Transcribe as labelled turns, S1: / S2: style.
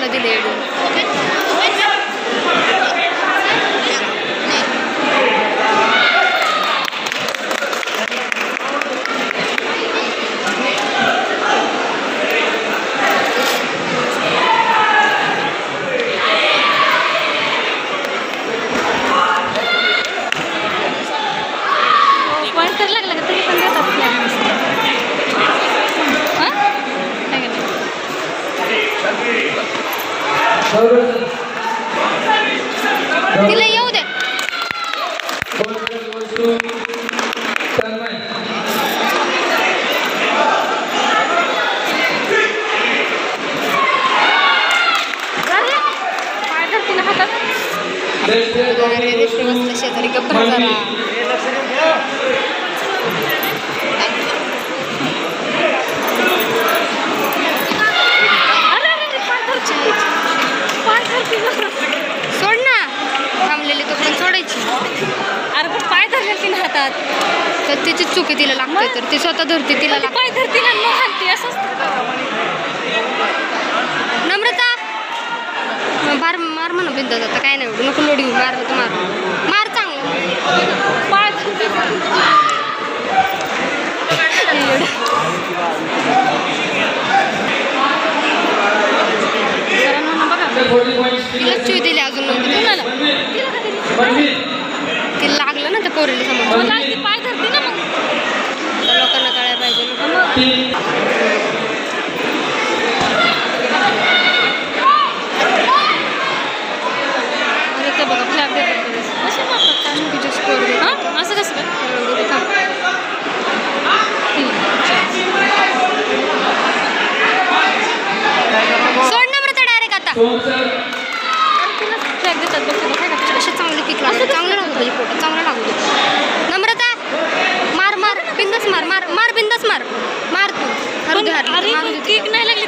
S1: नम्रताला दिले तिला येऊ दे. शेजारी गप्पा जरा सोड ना थांबलेली तो पण सोडायची. अरे पण पाय धरले तिने हातात तर तिची चुकी तिला लागते तर ती स्वतः धरते तिला पाय धरते ना न हालते असं. नम्रता मार मार म्हणा बिंदात आता काय नाही एवढं नको लोडी मारलं तर मार मार चांगलं पाय तिला चिव दिली अजून तिला लागलं ना त्या पोरीला समोर पाय धरते ना मग लोकांना कळायला पाहिजे. अरे ते बघा फ्लॅग देतात कसं मारतात तुझ्या स्कोर हां असं कसं काय सोड नम्रता डायरेक्ट आता फ्लॅग देतात बघ असे चांगले किक लागतात चांगलं लागू पाहिजे फोटो चांगला लागू दे. नम्रता मार मार बिंदास मार मार मार बिंदास मार मार तू किक नाही लागली